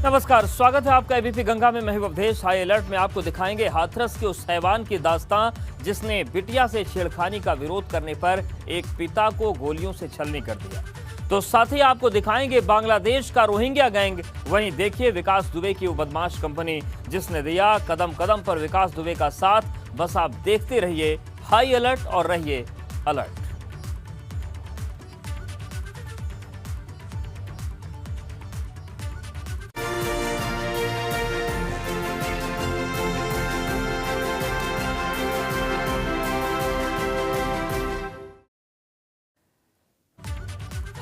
नमस्कार, स्वागत है आपका एबीपी गंगा में। मैं अवधेश। हाई अलर्ट में आपको दिखाएंगे हाथरस के उस हैवान की दास्तां जिसने बिटिया से छेड़खानी का विरोध करने पर एक पिता को गोलियों से छलनी कर दिया। तो साथ ही आपको दिखाएंगे बांग्लादेश का रोहिंग्या गैंग। वहीं देखिए विकास दुबे की वो बदमाश कंपनी जिसने दिया कदम कदम पर विकास दुबे का साथ। बस आप देखते रहिए हाई अलर्ट और रहिए अलर्ट।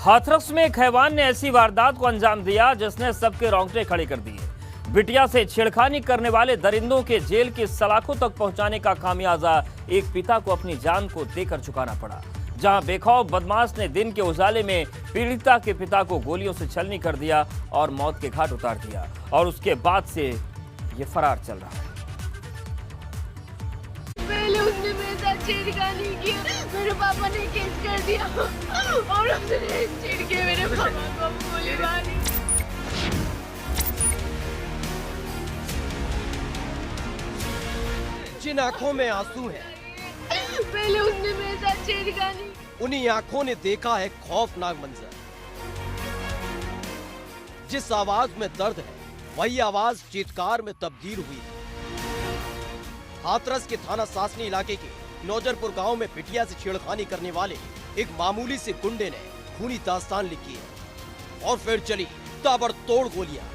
हाथरस में एक हैवान ने ऐसी वारदात को अंजाम दिया जिसने सबके रोंगटे खड़े कर दिए। बिटिया से छेड़खानी करने वाले दरिंदों के जेल की सलाखों तक पहुंचाने का खामियाजा एक पिता को अपनी जान को देकर चुकाना पड़ा। जहां बेखौफ बदमाश ने दिन के उजाले में पीड़िता के पिता को गोलियों से छलनी कर दिया और मौत के घाट उतार दिया, और उसके बाद से ये फरार चल रहा है। पहले उसने मेरे साथ छेड़खानी की, मेरे पापा ने केस कर दिया और उसने छेड़ के मेरे पापा को गोली मारी। जिन आंखों में आंसू हैं, पहले उसने मेरे साथ छेड़खानी, उन्हीं आंखों ने देखा है खौफनाक मंजर। जिस आवाज में दर्द है वही आवाज चीत्कार में तब्दील हुई है। हाथरस के थाना सासनी इलाके के नौजरपुर गांव में बिटिया से छेड़खानी करने वाले एक मामूली से गुंडे ने खूनी दास्तान लिखी है और फिर चली ताबड़तोड़ गोलियां।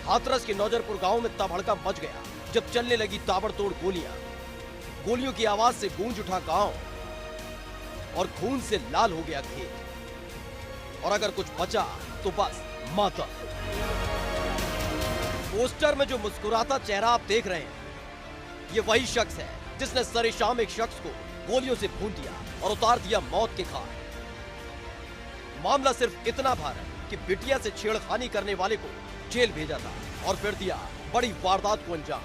हाथरस के नौजरपुर गांव में तब हड़कंप मच गया जब चलने लगी ताबड़तोड़ गोलियां। गोलियों की आवाज से गूंज उठा गांव और खून से लाल हो गया खेत, और अगर कुछ बचा तो बस मातम। पोस्टर में जो मुस्कुराता चेहरा आप देख रहे हैं, ये वही शख्स है जिसने सरेशाम एक शख्स को गोलियों से भून दिया और उतार दिया मौत के घाट। मामला सिर्फ इतना भार है कि बिटिया से छेड़खानी करने वाले को जेल भेजा था और फिर दिया बड़ी वारदात को अंजाम।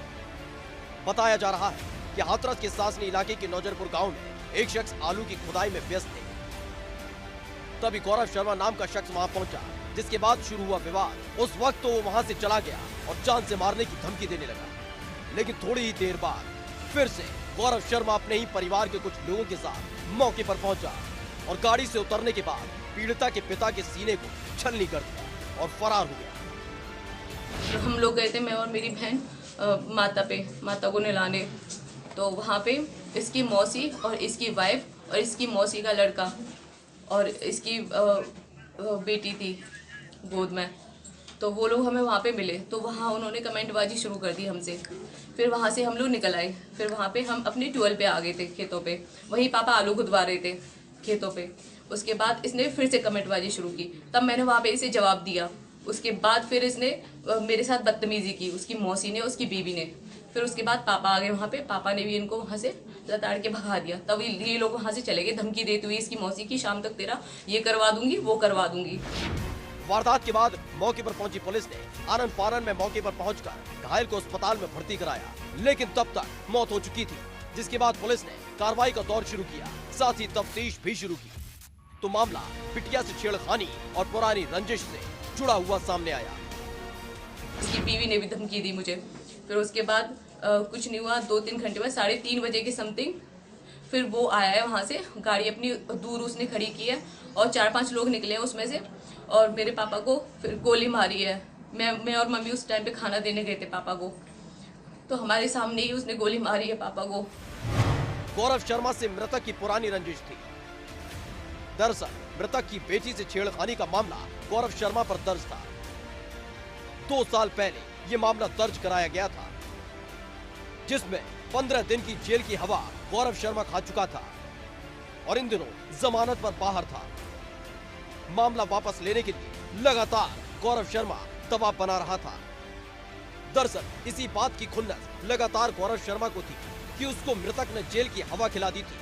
बताया जा रहा है कि हाथरस के सासनी इलाके के नौजरपुर गांव में एक शख्स आलू की खुदाई में व्यस्त थे। तभी गौरव शर्मा नाम का शख्स वहां पहुंचा, जिसके बाद शुरू हुआ विवाद। उस वक्त तो वो वहां से चला गया और जान से मारने की धमकी देने लगा, लेकिन थोड़ी ही देर बाद फिर से गौरव शर्मा अपने ही परिवार के कुछ लोगों के साथ मौके पर पहुंचा और गाड़ी से उतरने के बाद पीड़िता के पिता के सीने को छलनी कर दिया और फरार हो गया। हम लोग गए थे, मैं और मेरी बहन माता को नहलाने। तो वहाँ पे इसकी मौसी और इसकी वाइफ और इसकी मौसी का लड़का और इसकी बेटी थी गोद में। तो वो लोग हमें वहाँ पे मिले, तो वहाँ उन्होंने कमेंटबाजी शुरू कर दी हमसे। फिर वहाँ से हम लोग निकल आए। फिर वहाँ पे हम अपने ट्यूबवेल पे आ गए थे, खेतों पे। वहीं पापा आलू खुदवा रहे थे खेतों पे। उसके बाद इसने फिर से कमेंटबाजी शुरू की, तब मैंने वहाँ पे इसे जवाब दिया। उसके बाद फिर इसने मेरे साथ बदतमीजी की, उसकी मौसी ने, उसकी बीवी ने। फिर उसके बाद पापा आ गए वहाँ पे, पापा ने भी इनको वहाँ से लताड़ के भगा दिया। तब ये लोग वहाँ से चले गए धमकी देते हुए इसकी मौसी की, शाम तक तेरा ये करवा दूंगी, वो करवा दूंगी। वारदात के बाद मौके पर पहुंची पुलिस ने आनन फानन में मौके पर पहुंचकर घायल को अस्पताल में भर्ती कराया, लेकिन तब तक मौत हो चुकी थी। जिसके बाद पुलिस ने कार्रवाई का दौर शुरू किया, साथ ही तफ्तीश भी शुरू की। तो मामला बिटिया से छेड़खानी और पुरानी रंजिश से जुड़ा हुआ सामने आया। इसकी बीवी ने भी धमकी दी मुझे। फिर उसके बाद कुछ नहीं हुआ, 2-3 घंटे में 3:30 बजे के समथिंग फिर वो आया है वहाँ से, गाड़ी अपनी दूर उसने खड़ी की है और 4-5 लोग निकले हैं उसमें से, और मेरे पापा को फिर गोली मारी है। मैं और मम्मी उस टाइम पे खाना देने गए थे पापा को, तो हमारे सामने ही उसने गोली मारी है पापा को। गौरव शर्मा से मृतक की पुरानी रंजिश थी। दरअसल मृतक की बेटी से छेड़खानी का मामला गौरव शर्मा पर दर्ज था। 2 साल पहले ये मामला दर्ज कराया गया था, जिसमें 15 दिन की जेल की हवा गौरव शर्मा खा चुका था और इन दिनों जमानत पर बाहर था। मामला वापस लेने के लिए लगातार गौरव शर्मा दबाव बना रहा था। दरअसल इसी बात की खुन्नस लगातार गौरव शर्मा को थी कि उसको मृतक ने जेल की हवा खिला दी थी,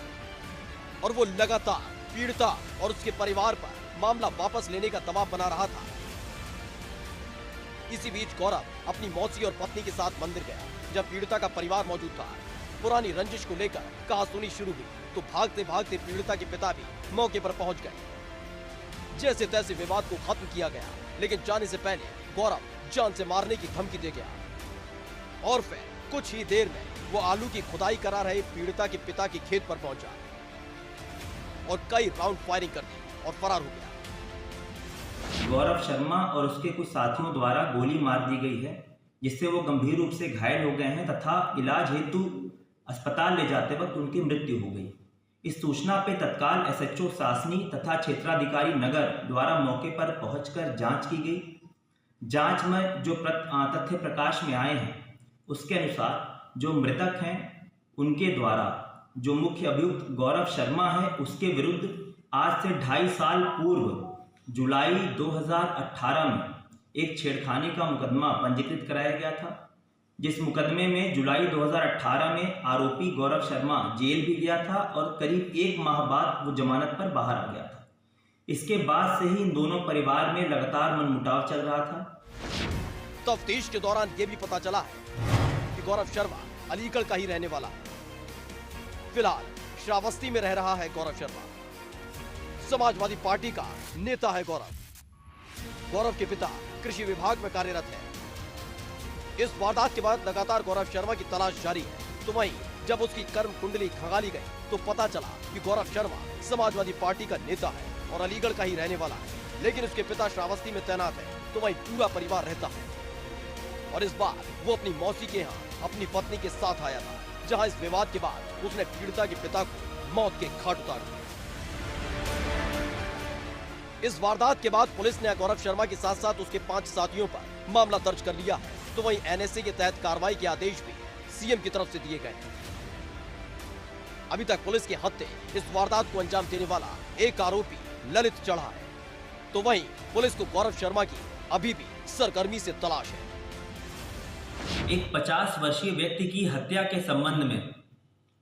और वो लगातार पीड़िता और उसके परिवार पर मामला वापस लेने का दबाव बना रहा था। इसी बीच गौरव अपनी मौसी और पत्नी के साथ मंदिर गया, जब पीड़िता का परिवार मौजूद था। पुरानी रंजिश को लेकर कहासुनी शुरू हुई तो भागते भागते पीड़िता के पिता भी मौके पर पहुंच गए। जैसे तैसे विवाद को खत्म किया गया, लेकिन जाने से पहले गौरव जान से मारने की धमकी दे गया और फिर कुछ ही देर में वो आलू की खुदाई करा रहे पीड़िता के पिता के खेत पर पहुंचा और कई राउंड फायरिंग कर दी और फरार हो गया। गौरव शर्मा और उसके कुछ साथियों द्वारा गोली मार दी गई है, जिससे वो गंभीर रूप से घायल हो गए हैं तथा इलाज हेतु अस्पताल ले जाते वक्त उनकी मृत्यु हो गई। इस सूचना पे तत्काल एसएचओ सासनी तथा क्षेत्राधिकारी नगर द्वारा मौके पर पहुंचकर जांच की गई। जांच में जो तथ्य प्रकाश में आए हैं उसके अनुसार जो मृतक हैं उनके द्वारा जो मुख्य अभियुक्त गौरव शर्मा है उसके विरुद्ध आज से 2.5 साल पूर्व जुलाई 2018 में एक छेड़खानी का मुकदमा पंजीकृत कराया गया था, जिस मुकदमे में जुलाई 2018 में आरोपी गौरव शर्मा जेल भी गया था और करीब 1 माह बाद वो जमानत पर बाहर आ गया था। इसके बाद से ही इन दोनों परिवार में लगातार मनमुटाव चल रहा था। तफ्तीश के दौरान ये भी पता चला है कि गौरव शर्मा अलीगढ़ का ही रहने वाला है। फिलहाल श्रावस्ती में रह रहा है गौरव शर्मा। समाजवादी पार्टी का नेता है गौरव के पिता कृषि विभाग में कार्यरत है। इस वारदात के बाद लगातार गौरव शर्मा की तलाश जारी है। तो वहीं जब उसकी कर्म कुंडली खंगाली गई तो पता चला कि गौरव शर्मा समाजवादी पार्टी का नेता है और अलीगढ़ का ही रहने वाला है, लेकिन उसके पिता श्रावस्ती में तैनात है, तो वहीं पूरा परिवार रहता है। और इस बार वो अपनी मौसी के यहाँ अपनी पत्नी के साथ आया था, जहाँ इस विवाद के बाद उसने पीड़िता के पिता को मौत के घाट उतार दिया। इस वारदात के बाद पुलिस ने गौरव शर्मा के साथ साथ उसके 5 साथियों पर मामला दर्ज कर लिया है। तो वहीं एनएसए के तहत कार्रवाई के आदेश भी सीएम की तरफ से दिए गए हैं। अभी तक पुलिस के हत्थे इस वारदात को अंजाम देने वाला एक आरोपी ललित चढ़ा है। तो वहीं पुलिस को गौरव शर्मा की अभी भी सरगर्मी से तलाश है। एक 50 वर्षीय व्यक्ति की हत्या के संबंध में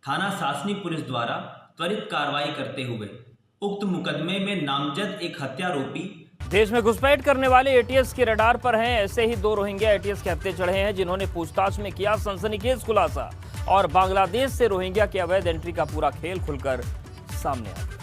थाना सासनी पुलिस द्वारा त्वरित कार्रवाई करते हुए उक्त मुकदमे में नामजद एक हत्यारोपी देश में घुसपैठ करने वाले एटीएस के रडार पर हैं। ऐसे ही 2 रोहिंग्या एटीएस के हत्थे चढ़े हैं, जिन्होंने पूछताछ में किया सनसनीखेज खुलासा और बांग्लादेश से रोहिंग्या की अवैध एंट्री का पूरा खेल खुलकर सामने आ गया।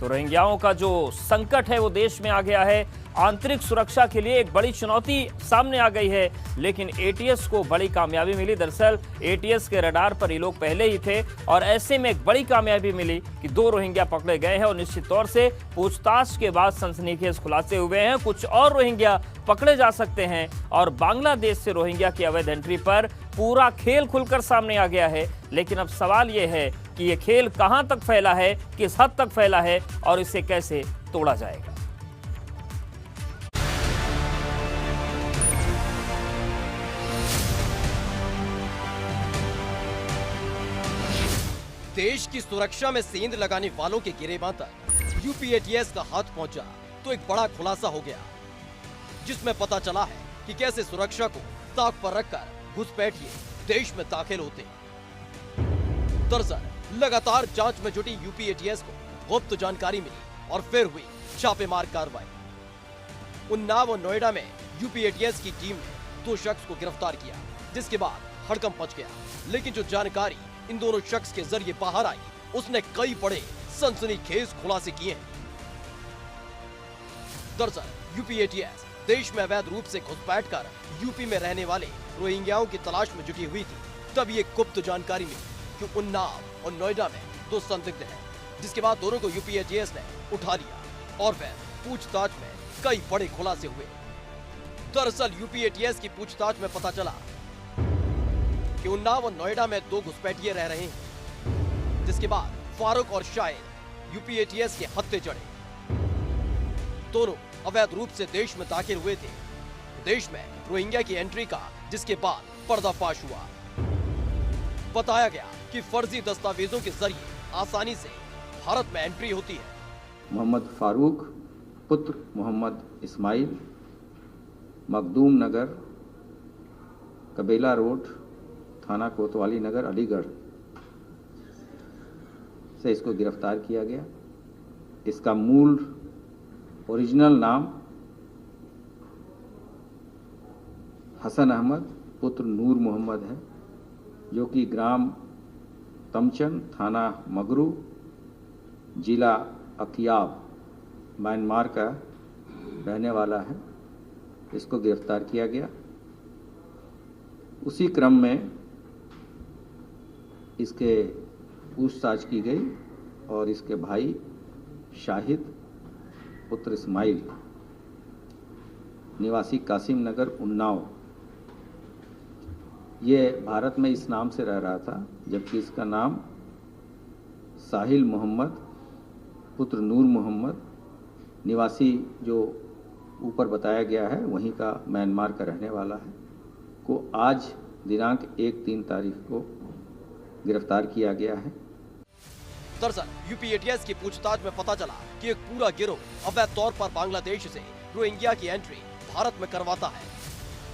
तो रोहिंग्याओं का जो संकट है वो देश में आ गया है। आंतरिक सुरक्षा के लिए एक बड़ी चुनौती सामने आ गई है, लेकिन एटीएस को बड़ी कामयाबी मिली। दरअसल एटीएस के रडार पर ये लोग पहले ही थे और ऐसे में एक बड़ी कामयाबी मिली कि 2 रोहिंग्या पकड़े गए हैं और निश्चित तौर से पूछताछ के बाद सनसनीखेज खुलासे हुए हैं। कुछ और रोहिंग्या पकड़े जा सकते हैं और बांग्लादेश से रोहिंग्या की अवैध एंट्री पर पूरा खेल खुलकर सामने आ गया है। लेकिन अब सवाल यह है कि ये खेल कहां तक फैला है, किस हद तक फैला है और इसे कैसे तोड़ा जाएगा। देश की सुरक्षा में सेंध लगाने वालों के गिरेबां तक यूपी एटीएस का हाथ पहुंचा तो एक बड़ा खुलासा हो गया, जिसमें पता चला है कि कैसे सुरक्षा को ताक पर रखकर घुसपैठिए देश में दाखिल होते हैं। दरअसल लगातार जांच में जुटी यूपी एटीएस को गुप्त जानकारी मिली और फिर हुई छापेमार कार्रवाई। उन्नाव और नोएडा में यूपी एटीएस की टीम ने 2 शख्स को गिरफ्तार किया, जिसके बाद हड़कंप मच गया। लेकिन जो जानकारी इन दोनों शख्स के जरिए बाहर आई, उसने कई बड़े सनसनीखेज खुलासे किए हैं। दरअसल यूपी एटीएस देश में अवैध रूप से घुसपैठ कर यूपी में रहने वाले रोहिंग्याओं की तलाश में जुटी हुई थी। तब ये गुप्त जानकारी मिली कि उन्नाव और नोएडा में 2 संदिग्ध हैं, जिसके बाद दोनों को यूपी एटीएस ने उठा लिया और फिर पूछताछ में कई बड़े खुलासे हुए। दरअसल यूपी एटीएस की पूछताछ में पता चला कि उन्नाव और नोएडा में 2 घुसपैठिए रह रहे हैं, जिसके बाद फारूक और शाहिद यूपी एटीएस के हत्थे चढ़े। दोनों अवैध रूप से देश में दाखिल हुए थे, देश में रोहिंग्या की एंट्री का, जिसके बाद पर्दाफाश हुआ। बताया गया कि फर्जी दस्तावेजों के जरिए आसानी से भारत में एंट्री होती है। मोहम्मद फारूक पुत्र मोहम्मद इस्माइल, मखदूम नगर, कबीला रोड, थाना कोतवाली नगर, अलीगढ़ से इसको गिरफ्तार किया गया। इसका मूल ओरिजिनल नाम हसन अहमद पुत्र नूर मोहम्मद है, जो कि ग्राम तमचन, थाना मगरू, जिला अकियाब म्यांमार का रहने वाला है, इसको गिरफ्तार किया गया। उसी क्रम में इसके पूछताछ की गई और इसके भाई शाहिद पुत्र इस्माइल निवासी कासिम नगर उन्नाव, ये भारत में इस नाम से रह रहा था, जबकि इसका नाम साहिल मोहम्मद पुत्र नूर मोहम्मद निवासी जो ऊपर बताया गया है वहीं का म्यांमार का रहने वाला है, को आज दिनांक 1-3 तारीख को गिरफ्तार किया गया है। दरअसल यूपी एटीएस की पूछताछ में पता चला कि एक पूरा गिरोह अवैध तौर पर बांग्लादेश से रोहिंग्या की एंट्री भारत में करवाता है।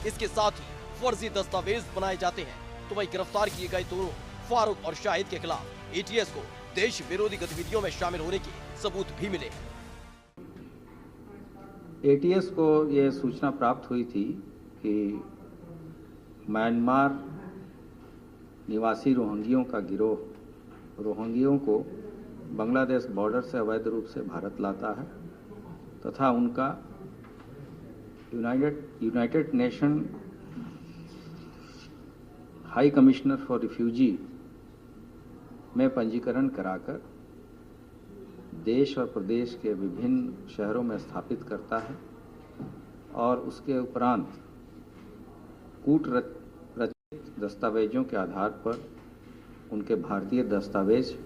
इसके साथ ही फर्जी दस्तावेज बनाए जाते हैं। तो वही गिरफ्तार किए गए दोनों फारूक और शाहिद के खिलाफ एटीएस को देश विरोधी गतिविधियों में शामिल होने के सबूत भी मिले हैं। एटीएस को यह सूचना प्राप्त हुई थी कि म्यांमार निवासी रोहिंग्यों का गिरोह रोहिंग्यों को बांग्लादेश बॉर्डर से अवैध रूप से भारत लाता है तथा उनका United nation high commissioner for refugee में पंजीकरण कराकर देश और प्रदेश के विभिन्न शहरों में स्थापित करता है और उसके उपरांत कूट रचित दस्तावेजों के आधार पर उनके भारतीय दस्तावेज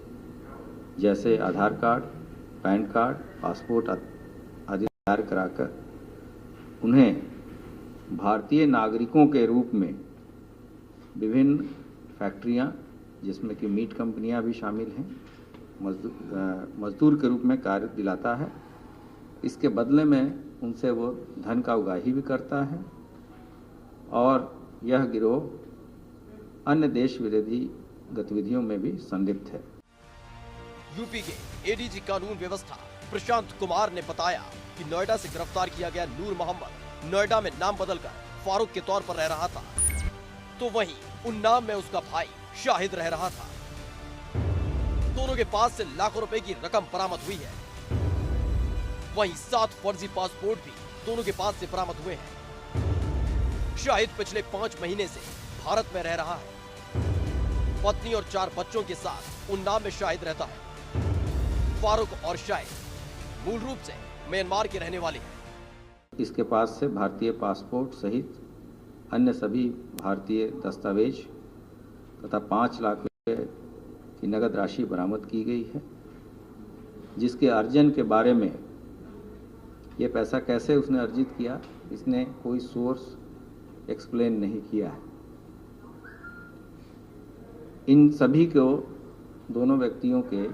जैसे आधार कार्ड, पैन कार्ड, पासपोर्ट आदि तैयार कराकर उन्हें भारतीय नागरिकों के रूप में विभिन्न फैक्ट्रियां, जिसमें कि मीट कंपनियां भी शामिल हैं, मजदूर के रूप में कार्य दिलाता है। इसके बदले में उनसे वो धन का उगाही भी करता है और यह गिरोह अन्य देश विरोधी गतिविधियों में भी संलिप्त है। यूपी के एडीजी कानून व्यवस्था प्रशांत कुमार ने बताया कि नोएडा से गिरफ्तार किया गया नूर मोहम्मद नोएडा में नाम बदलकर फारूक के तौर पर रह रहा था, तो वहीं उन्नाव में उसका भाई शाहिद रह रहा था। दोनों के पास से लाखों रुपए की रकम बरामद हुई है। वहीं 7 फर्जी पासपोर्ट भी दोनों के पास से बरामद हुए हैं। शाहिद पिछले 5 महीने से भारत में रह रहा है। पत्नी और 4 बच्चों के साथ उन्नाव में शाहिद रहता है। फारूक और शाहिद मूल रूप से म्यांमार के रहने वाले हैं। इसके पास से भारतीय पासपोर्ट सहित अन्य सभी भारतीय दस्तावेज तथा 5 लाख रुपए की नगद राशि बरामद की गई है, जिसके अर्जन के बारे में ये पैसा कैसे उसने अर्जित किया, इसने कोई सोर्स एक्सप्लेन नहीं किया है। इन सभी को दोनों व्यक्तियों के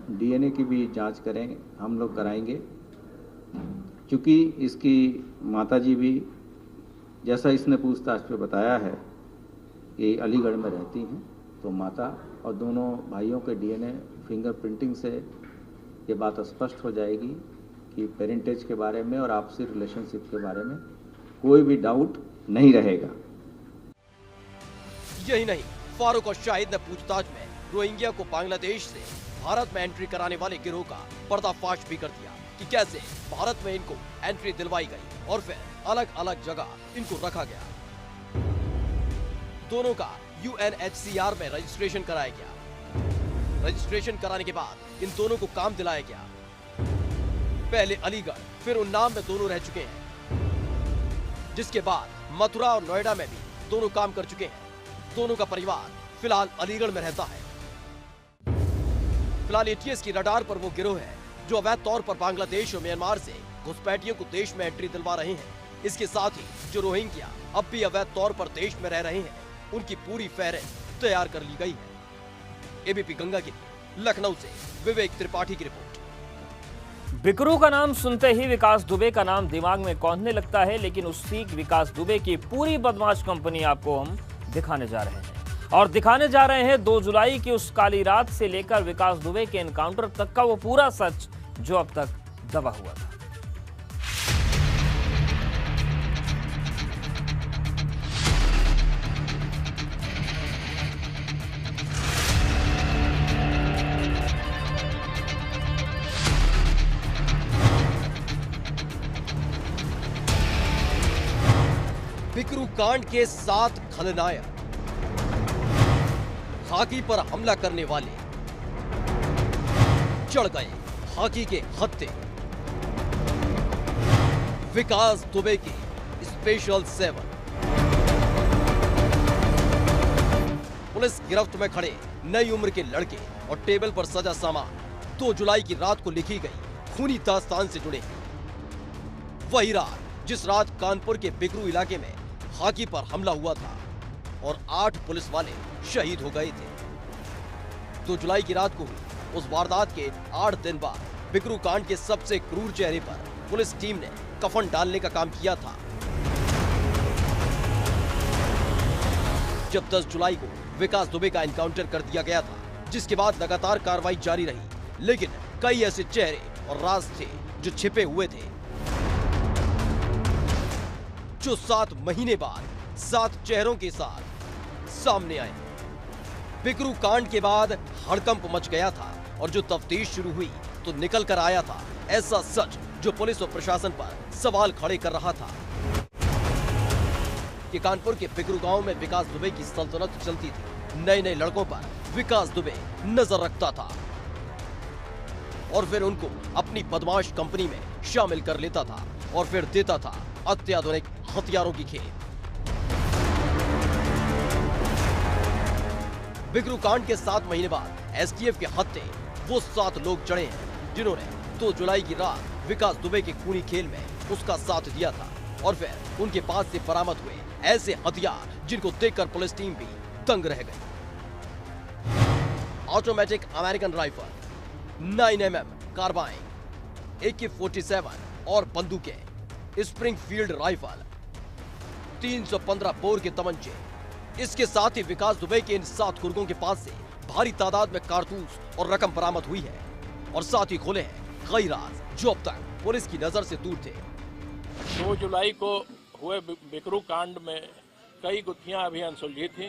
डीएनए की भी जांच करेंगे, हम लोग कराएंगे, क्योंकि इसकी माताजी भी, जैसा इसने पूछताछ पे बताया है, ये अलीगढ़ में रहती हैं, तो माता और दोनों भाइयों के डीएनए फिंगरप्रिंटिंग से ये बात स्पष्ट हो जाएगी कि पेरेंटेज के बारे में और आपसी रिलेशनशिप के बारे में कोई भी डाउट नहीं रहेगा। यही नहीं, फारूक और शाहिद ने पूछताछ में रोहिंग्या को बांग्लादेश से भारत में एंट्री कराने वाले गिरोह का पर्दाफाश भी कर दिया कि कैसे भारत में इनको एंट्री दिलवाई गई और फिर अलग अलग जगह इनको रखा गया। दोनों का UNHCR में रजिस्ट्रेशन कराया गया। रजिस्ट्रेशन कराने के बाद इन दोनों को काम दिलाया गया। पहले अलीगढ़ फिर उन्नाव में दोनों रह चुके हैं, जिसके बाद मथुरा और नोएडा में भी दोनों काम कर चुके हैं। दोनों का परिवार फिलहाल अलीगढ़ में रहता है। फिलहाल एटीएस की रडार पर वो गिरोह है जो अवैध तौर पर बांग्लादेश और म्यांमार से घुसपैठियों को देश में एंट्री दिलवा रहे हैं। इसके साथ ही जो रोहिंग्या अब भी अवैध तौर पर देश में रह रहे हैं, उनकी पूरी फेहरिस्त तैयार कर ली गई है। एबीपी गंगा के लिए लखनऊ से विवेक त्रिपाठी की रिपोर्ट। बिकरू का नाम सुनते ही विकास दुबे का नाम दिमाग में कौंधने लगता है, लेकिन उसी विकास दुबे की पूरी बदमाश कंपनी आपको हम दिखाने जा रहे हैं। और दिखाने जा रहे हैं 2 जुलाई की उस काली रात से लेकर विकास दुबे के एनकाउंटर तक का वो पूरा सच जो अब तक दबा हुआ था। बिकरू कांड के 7 खलनायक, खाकी पर हमला करने वाले, चढ़ गए खाकी के हत्थे, विकास दुबे की स्पेशल 7। पुलिस गिरफ्त में खड़े नई उम्र के लड़के और टेबल पर सजा सामान 2 जुलाई की रात को लिखी गई खूनी दास्तान से जुड़े हैं। वही रात जिस रात कानपुर के बिकरू इलाके में खाकी पर हमला हुआ था और 8 पुलिस वाले शहीद हो गए थे। 2 जुलाई की रात को हुई उस वारदात के 8 दिन बाद बिकरू कांड के सबसे क्रूर चेहरे पर पुलिस टीम ने कफन डालने का काम किया था। जब 10 जुलाई को विकास दुबे का एनकाउंटर कर दिया गया था, जिसके बाद लगातार कार्रवाई जारी रही, लेकिन कई ऐसे चेहरे और राज थे जो छिपे हुए थे, जो 7 महीने बाद 7 चेहरों के साथ सामने आए। बिकरू कांड के बाद हड़कंप मच गया था और जो तफ्तीश शुरू हुई तो निकल कर आया था ऐसा सच जो पुलिस और प्रशासन पर सवाल खड़े कर रहा था कि कानपुर के बिकरू गांव में विकास दुबे की सल्तनत चलती थी। नए नए लड़कों पर विकास दुबे नजर रखता था और फिर उनको अपनी बदमाश कंपनी में शामिल कर लेता था और फिर देता था अत्याधुनिक हथियारों की खेप। बिकरू कांड के 7 महीने बाद एसटीएफ के हत्थे वो 7 लोग चढ़े हैं जिन्होंने 2 जुलाई की रात विकास दुबे के खूनी खेल में उसका साथ दिया था और फिर उनके पास से बरामद हुए ऐसे हथियार जिनको देखकर पुलिस टीम भी दंग रह गई। Automatic American rifle, 9mm carbene, AK-47 और बंदूकें, स्प्रिंगफील्ड राइफल, 315 बोर के तमंचे। इसके साथ ही विकास दुबे के इन 7 गुर्गों के पास से भारी तादाद में कारतूस और रकम बरामद हुई है और साथ ही खुले हैं कई राज जो अब तक पुलिस की नजर से दूर थे। 2 जुलाई को हुए बिकरू कांड में कई गुत्थियां अभी अनसुलझी थी,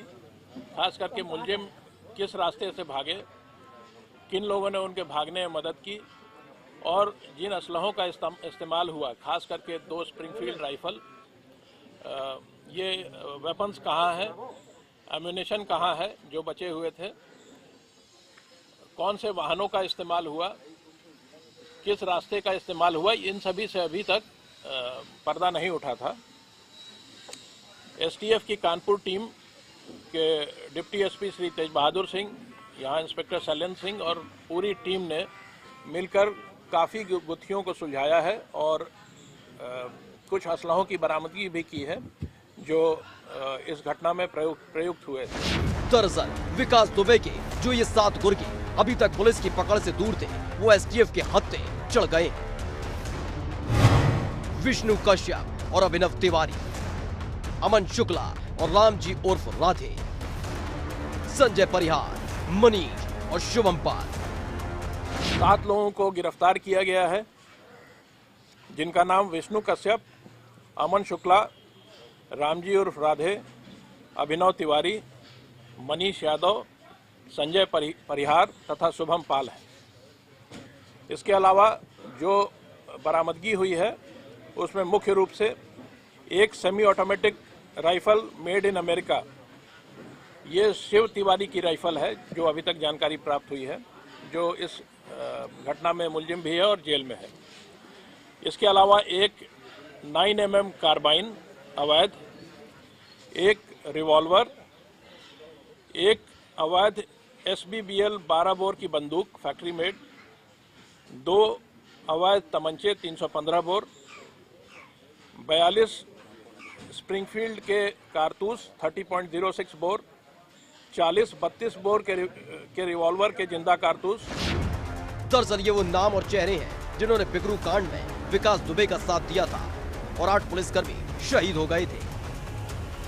खास करके मुलजिम किस रास्ते से भागे, किन लोगों ने उनके भागने में मदद की और जिन असलहों का इस्तेमाल हुआ, खास करके 2 स्प्रिंगफील्ड राइफल, ये वेपन्स कहाँ है, एम्यूनेशन कहाँ है जो बचे हुए थे, कौन से वाहनों का इस्तेमाल हुआ, किस रास्ते का इस्तेमाल हुआ, इन सभी से अभी तक पर्दा नहीं उठा था। एसटीएफ की कानपुर टीम के डिप्टी एसपी श्री तेज बहादुर सिंह, यहाँ इंस्पेक्टर शैलेंद्र सिंह और पूरी टीम ने मिलकर काफ़ी गुत्थियों को सुलझाया है और कुछ असलहों की बरामदगी भी की है जो इस घटना में प्रयुक्त हुए थे। दरअसल विकास दुबे के जो ये 7 गुर्गे अभी तक पुलिस की पकड़ से दूर थे, वो एसटीएफ के हत्थे चढ़ गए। विष्णु कश्यप और अभिनव तिवारी, अमन शुक्ला और रामजी उर्फ राधे, संजय परिहार, मनीष और शुभम पाल। 7 लोगों को गिरफ्तार किया गया है जिनका नाम विष्णु कश्यप, अमन शुक्ला, रामजी उर्फ राधे, अभिनव तिवारी, मनीष यादव, संजय परिहार तथा शुभम पाल है। इसके अलावा जो बरामदगी हुई है उसमें मुख्य रूप से एक semi automatic rifle made in America, ये शिव तिवारी की राइफल है जो अभी तक जानकारी प्राप्त हुई है, जो इस घटना में मुलजिम भी है और जेल में है। इसके अलावा एक 9mm कार्बाइन अवैध, एक रिवॉल्वर, एक अवैध SBBL 12 बोर की बंदूक फैक्ट्री मेड, 2 अवैध तमंचे 315 बोर, 42 स्प्रिंगफील्ड के कारतूस 30.06 बोर, 40-32 बोर के रिवॉल्वर के जिंदा कारतूस। दरअसल ये वो नाम और चेहरे हैं जिन्होंने बिकरू कांड में विकास दुबे का साथ दिया था और 8 पुलिसकर्मी शहीद हो गए थे।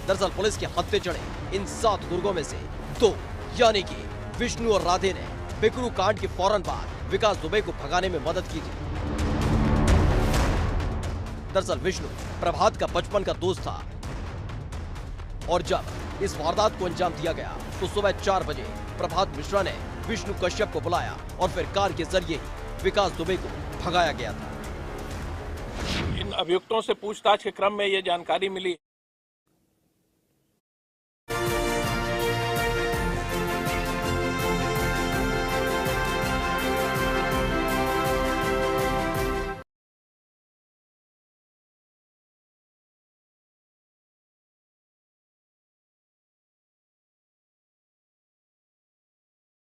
दरअसल पुलिस के हत्थे चढ़े इन 7 गुर्गों में से 2 यानी कि विष्णु और राधे ने बिकरू कांड के फौरन बाद विकास दुबे को भगाने में मदद की थी। दरअसल विष्णु प्रभात का बचपन का दोस्त था और जब इस वारदात को अंजाम दिया गया तो सुबह 4 बजे प्रभात मिश्रा ने विष्णु कश्यप को बुलाया और फिर कार के जरिए ही विकास दुबे को भगाया गया था। इन अभियुक्तों से पूछताछ के क्रम में ये जानकारी मिली